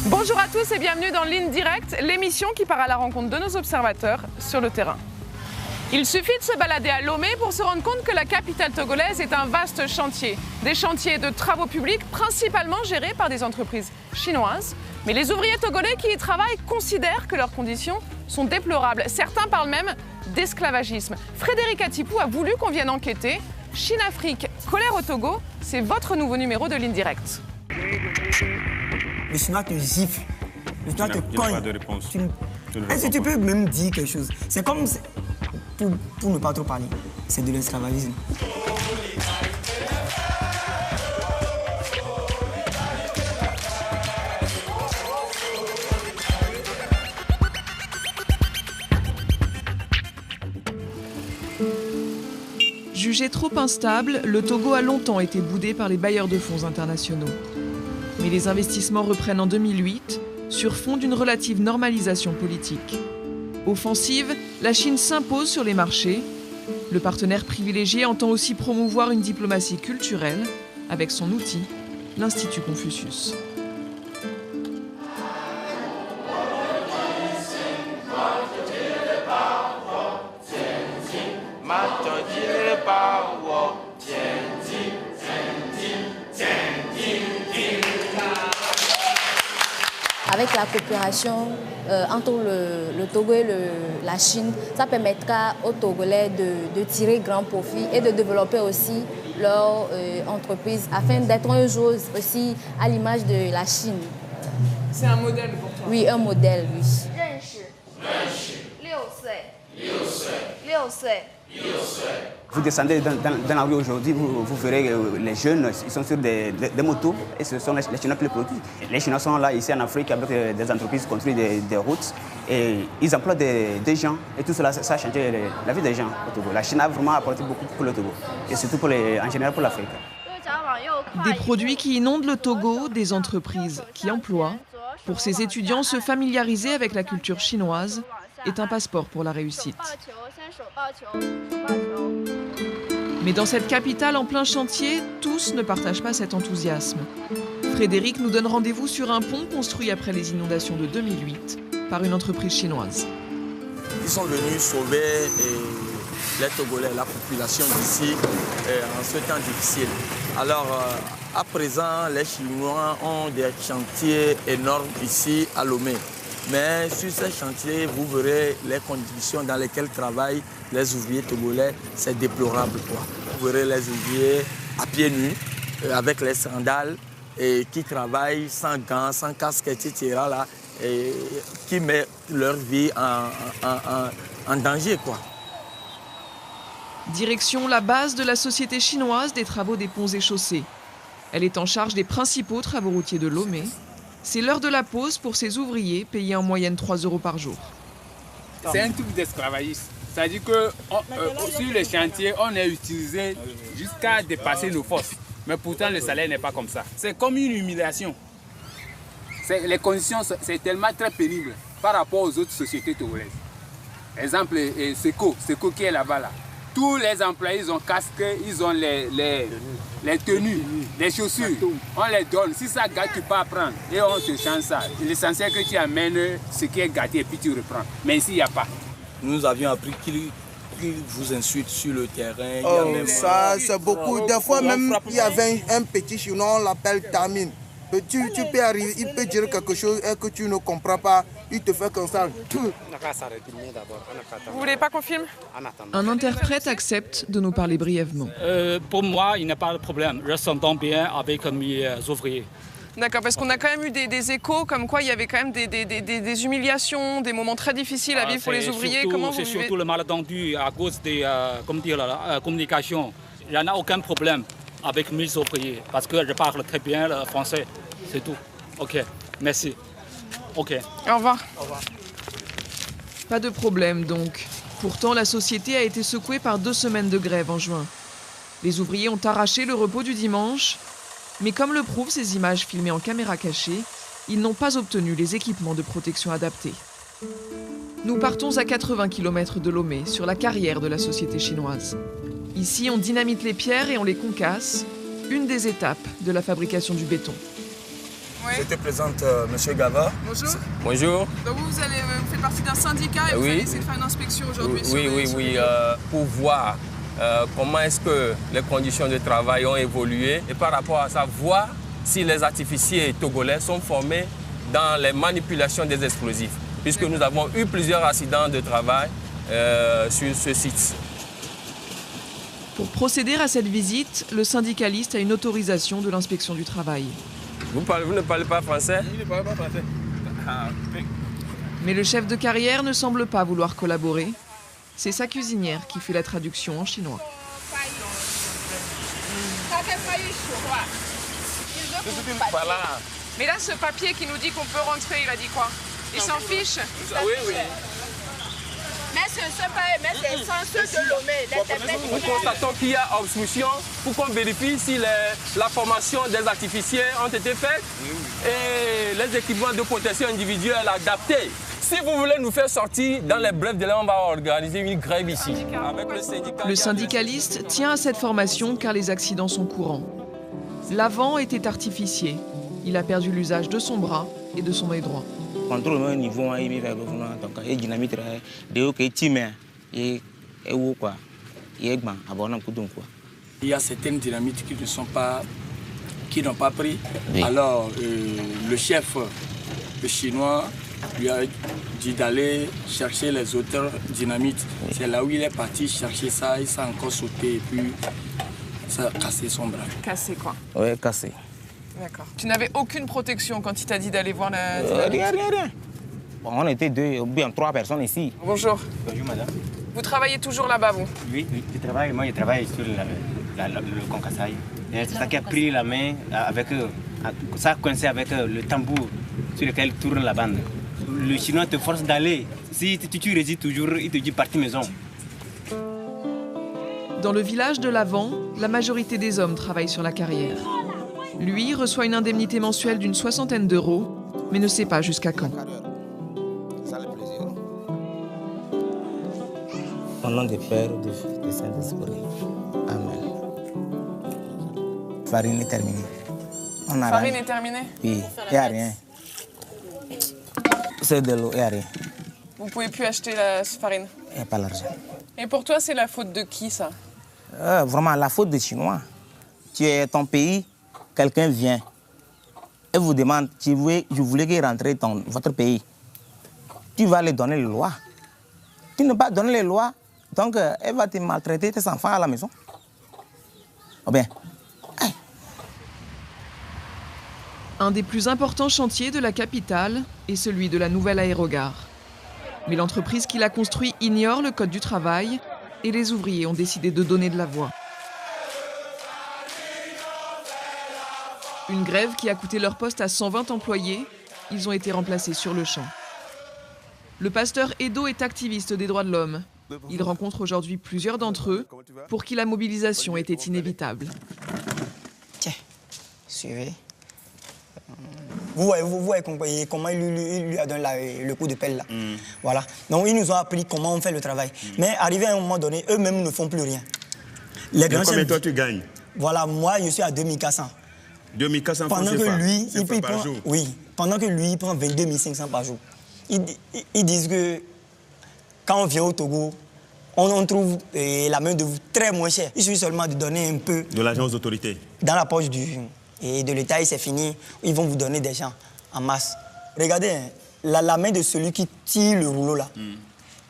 Bonjour à tous et bienvenue dans Ligne Directe, l'émission qui part à la rencontre de nos observateurs sur le terrain. Il suffit de se balader à Lomé pour se rendre compte que la capitale togolaise est un vaste chantier. Des chantiers de travaux publics principalement gérés par des entreprises chinoises. Mais les ouvriers togolais qui y travaillent considèrent que leurs conditions sont déplorables. Certains parlent même d'esclavagisme. Frédéric Atipou a voulu qu'on vienne enquêter. Chine-Afrique, colère au Togo, c'est votre nouveau numéro de Ligne Directe. Le Chinois te gifle, le Chinois te cogne. Pas de réponse. Est-ce que tu peux même dire quelque chose? C'est comme, pour ne pas trop parler, c'est de l'esclavagisme. Jugé trop instable, le Togo a longtemps été boudé par les bailleurs de fonds internationaux. Mais les investissements reprennent en 2008 sur fond d'une relative normalisation politique. Offensive, la Chine s'impose sur les marchés. Le partenaire privilégié entend aussi promouvoir une diplomatie culturelle avec son outil, l'Institut Confucius. Avec la coopération entre le Togo et la Chine, ça permettra aux Togolais de tirer grand profit et de développer aussi leur entreprise afin d'être un jour aussi à l'image de la Chine. C'est un modèle pour toi? Oui, un modèle, oui. Vous descendez dans la rue aujourd'hui, vous verrez les jeunes, ils sont sur des motos et ce sont les Chinois qui les produisent. Les Chinois sont là ici en Afrique avec des entreprises qui construisent des routes et ils emploient des gens et tout cela, ça a changé la vie des gens au Togo. La Chine a vraiment apporté beaucoup pour le Togo et surtout en général pour l'Afrique. Des produits qui inondent le Togo, des entreprises qui emploient. Pour ces étudiants, se familiariser avec la culture chinoise est un passeport pour la réussite. Mais dans cette capitale en plein chantier, tous ne partagent pas cet enthousiasme. Frédéric nous donne rendez-vous sur un pont construit après les inondations de 2008 par une entreprise chinoise. Ils sont venus sauver les Togolais, la population d'ici en ce temps difficile. Alors, à présent, les Chinois ont des chantiers énormes ici à Lomé. Mais sur ces chantiers, vous verrez les conditions dans lesquelles travaillent les ouvriers togolais, c'est déplorable, quoi. Vous verrez les ouvriers à pieds nus, avec les sandales, et qui travaillent sans gants, sans casque, etc. Là, et qui mettent leur vie en danger, quoi. Direction la base de la Société chinoise des travaux des ponts et chaussées. Elle est en charge des principaux travaux routiers de Lomé. C'est l'heure de la pause pour ces ouvriers, payés en moyenne 3 € par jour. C'est un truc d'esclavagisme. C'est-à-dire que sur les chantiers, on est utilisé jusqu'à dépasser nos forces. Mais pourtant, le salaire n'est pas comme ça. C'est comme une humiliation. Les conditions, c'est tellement très pénible par rapport aux autres sociétés togolaises. Exemple, Seco qui est là-bas, là. Tous les employés, ils ont casque, ils ont les tenues, les chaussures. On les donne. Si ça gâte, tu peux apprendre. Et on te change ça. L'essentiel que tu amènes ce qui est gâté et puis tu reprends. Mais ici, il n'y a pas. Nous avions appris qu'ils vous insultent sur le terrain. Oh, ça, c'est beaucoup. Des fois, même, il y avait un petit Chinois, on l'appelle Tamine. Tu peux arriver, il peut dire quelque chose et que tu ne comprends pas, il te fait comme ça. Vous voulez pas qu'on filme? Un interprète accepte de nous parler brièvement. Pour moi, il n'y a pas de problème. Je s'entends bien avec mes ouvriers. D'accord, parce qu'on a quand même eu des échos comme quoi il y avait quand même des humiliations, des moments très difficiles à vivre pour les ouvriers. Comment vous vivez? C'est surtout le malentendu à cause des communications. Il n'y en a aucun problème avec mes ouvriers parce que je parle très bien le français. C'est tout. Ok, merci. Ok. Au revoir. Au revoir. Pas de problème donc. Pourtant, la société a été secouée par 2 semaines de grève en juin. Les ouvriers ont arraché le repos du dimanche, mais comme le prouvent ces images filmées en caméra cachée, ils n'ont pas obtenu les équipements de protection adaptés. Nous partons à 80 km de Lomé, sur la carrière de la société chinoise. Ici, on dynamite les pierres et on les concasse, une des étapes de la fabrication du béton. Je te présente M. Gava. Bonjour. Bonjour. Donc vous faites partie d'un syndicat et vous allez essayer de faire une inspection aujourd'hui. Oui, pour voir comment est-ce que les conditions de travail ont évolué et par rapport à ça, voir si les artificiers togolais sont formés dans les manipulations des explosifs, puisque nous avons eu plusieurs accidents de travail sur ce site. Pour procéder à cette visite, le syndicaliste a une autorisation de l'inspection du travail. Vous ne parlez pas français? Je ne parle pas français. Mais le chef de carrière ne semble pas vouloir collaborer. C'est sa cuisinière qui fait la traduction en chinois. Mais là, ce papier qui nous dit qu'on peut rentrer, il a dit quoi? Il s'en fiche? Oui. Mais c'est censé de Lomé. Nous constatons qu'il y a obstruction pour qu'on vérifie si la formation des artificiers ont été faite et les équipements de protection individuelle adaptés. Si vous voulez nous faire sortir dans les brefs délais, on va organiser une grève ici. Avec le syndicaliste tient à cette formation car les accidents sont courants. L'avant était artificier. Il a perdu l'usage de son bras et de son œil droit. Il y a certaines dynamites qui n'ont pas pris. Oui. Alors le chef, le chinois, lui a dit d'aller chercher les autres dynamites. Oui. C'est là où il est parti chercher ça, il s'est encore sauté et puis ça a cassé son bras. Cassé quoi? Oui, cassé. D'accord. Tu n'avais aucune protection quand il t'a dit d'aller voir la dynamite? Rien. Bon, on était deux, ou bien 3 personnes ici. Bonjour. Bonjour, madame. Vous travaillez toujours là-bas, vous? Oui, moi je travaille sur le concassage. C'est ça qui a pris la main avec ça a coincé avec le tambour sur lequel tourne la bande. Le chinois te force d'aller. Si tu résistes toujours, il te dit partie maison. Dans le village de l'Avant, la majorité des hommes travaillent sur la carrière. Lui reçoit une indemnité mensuelle d'une 60aine d'euros, mais ne sait pas jusqu'à quand. Au nom du Père, du Fils, du Saint-Esprit. Amen. Farine est terminée. Farine est terminée? Oui, il n'y a rien. C'est de l'eau, il n'y a rien. Vous ne pouvez plus acheter la farine? Il n'y a pas l'argent. Et pour toi, c'est la faute de qui, ça? Vraiment, la faute des Chinois. Tu es ton pays, quelqu'un vient et vous demande, je voulais qu'il rentre dans votre pays. Tu vas lui donner les lois. Tu ne vas pas donner les lois, donc elle va te maltraiter tes enfants à la maison. Oh bien. Hey. Un des plus importants chantiers de la capitale est celui de la nouvelle aérogare. Mais l'entreprise qui l'a construit ignore le code du travail et les ouvriers ont décidé de donner de la voix. Une grève qui a coûté leur poste à 120 employés. Ils ont été remplacés sur le champ. Le pasteur Edo est activiste des droits de l'homme. Il rencontre aujourd'hui plusieurs d'entre eux pour qui la mobilisation était inévitable. Tiens, suivez. Vous voyez comment il lui a donné le coup de pelle là. Voilà. Donc ils nous ont appris comment on fait le travail. Mais arrivé à un moment donné, eux-mêmes ne font plus rien. Les grands combien toi tu gagnes? Voilà, moi je suis à 2400. 2400 pendant francs que lui, il prend par jour. Oui, pendant que lui, il prend 22 500 par jour. Ils disent que quand on vient au Togo, on trouve la main-d'œuvre très moins chère. Il suffit seulement de donner un peu de l'argent aux autorités. Dans la poche de l'État, et c'est fini. Ils vont vous donner des gens en masse. Regardez, hein, la main de celui qui tire le rouleau là,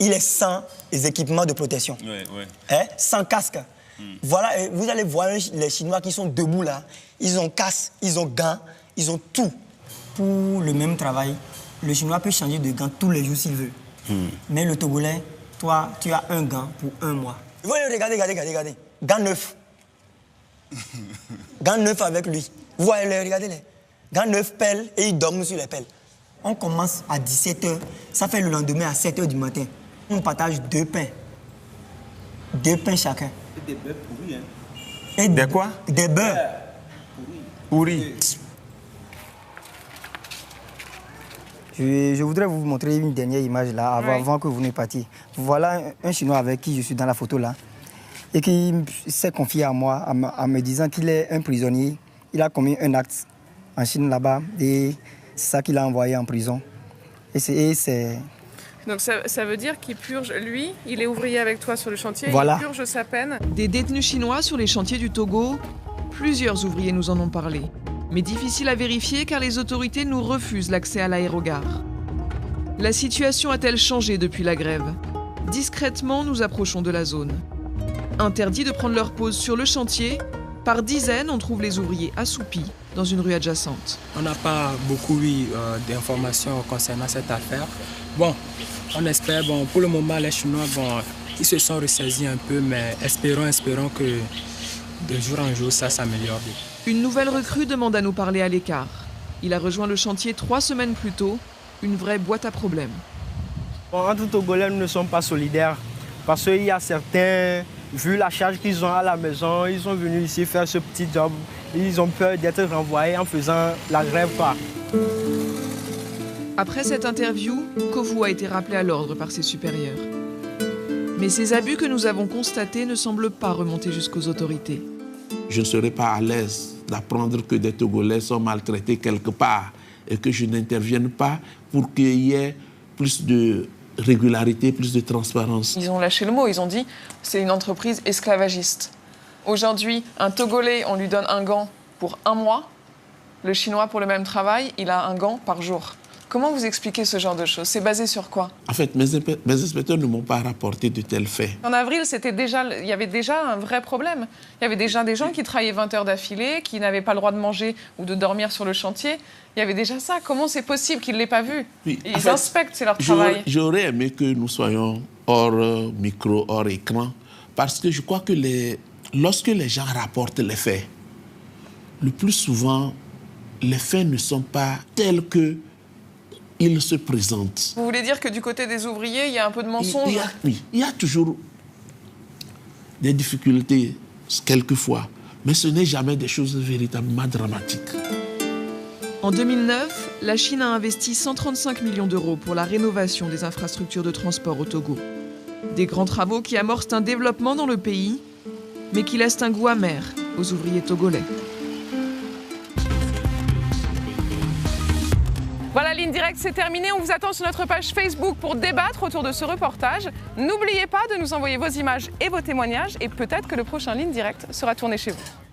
il est sans les équipements de protection. Hein, sans casque. Voilà, vous allez voir les Chinois qui sont debout là. Ils ont casque, ils ont gants, ils ont tout. Pour le même travail, le Chinois peut changer de gants tous les jours s'il veut. Mais le Togolais, toi, tu as un gant pour 1 mois. Regardez. Gant neuf. Gant neuf avec lui. Vous voyez, regardez-les. Gant neuf, pelle, et ils dorment sur les pelles. On commence à 17h, ça fait le lendemain à 7h du matin. On partage 2 pains. 2 pains chacun. Et des beurres pourris, hein. Et des quoi? Des beurres. Pourris. Je voudrais vous montrer une dernière image là, avant que vous ne partiez. Voilà un Chinois avec qui je suis dans la photo là, et qui s'est confié à moi en me disant qu'il est un prisonnier. Il a commis un acte en Chine là-bas, et c'est ça qu'il a envoyé en prison. Donc ça veut dire qu'il purge, lui, il est ouvrier avec toi sur le chantier, voilà. Il purge sa peine. Des détenus chinois sur les chantiers du Togo, plusieurs ouvriers nous en ont parlé. Mais difficile à vérifier car les autorités nous refusent l'accès à l'aérogare. La situation a-t-elle changé depuis la grève? Discrètement, nous approchons de la zone. Interdit de prendre leur pause sur le chantier, par dizaines, on trouve les ouvriers assoupis dans une rue adjacente. On n'a pas beaucoup eu d'informations concernant cette affaire. Bon, on espère, pour le moment, les Chinois, ils se sont ressaisis un peu, mais espérons que de jour en jour, ça s'améliore. Une nouvelle recrue demande à nous parler à l'écart. Il a rejoint le chantier 3 semaines plus tôt, une vraie boîte à problèmes. Entre Togolais, nous ne sommes pas solidaires parce qu'il y a certains, vu la charge qu'ils ont à la maison, ils sont venus ici faire ce petit job. Ils ont peur d'être renvoyés en faisant la grève. Après cette interview, Kovu a été rappelé à l'ordre par ses supérieurs. Mais ces abus que nous avons constatés ne semblent pas remonter jusqu'aux autorités. Je ne serais pas à l'aise d'apprendre que des Togolais sont maltraités quelque part et que je n'intervienne pas pour qu'il y ait plus de régularité, plus de transparence. Ils ont lâché le mot, ils ont dit c'est une entreprise esclavagiste. Aujourd'hui, un Togolais, on lui donne un gant pour 1 mois. Le Chinois, pour le même travail, il a un gant par jour. Comment vous expliquez ce genre de choses? C'est basé sur quoi? En fait, mes inspecteurs ne m'ont pas rapporté de tels faits. En avril, il y avait déjà un vrai problème. Il y avait déjà des gens qui travaillaient 20 heures d'affilée, qui n'avaient pas le droit de manger ou de dormir sur le chantier. Il y avait déjà ça. Comment c'est possible qu'ils ne l'aient pas vu? Oui, ils inspectent, c'est leur travail. J'aurais aimé que nous soyons hors micro, hors écran, parce que je crois que lorsque les gens rapportent les faits, le plus souvent, les faits ne sont pas tels que il se présente. Vous voulez dire que du côté des ouvriers, il y a un peu de mensonge? Oui, il y a toujours des difficultés, quelquefois, mais ce n'est jamais des choses véritablement dramatiques. En 2009, la Chine a investi 135 millions d'euros pour la rénovation des infrastructures de transport au Togo. Des grands travaux qui amorcent un développement dans le pays, mais qui laissent un goût amer aux ouvriers togolais. Voilà, Ligne Directe, c'est terminé. On vous attend sur notre page Facebook pour débattre autour de ce reportage. N'oubliez pas de nous envoyer vos images et vos témoignages et peut-être que le prochain Ligne Directe sera tourné chez vous.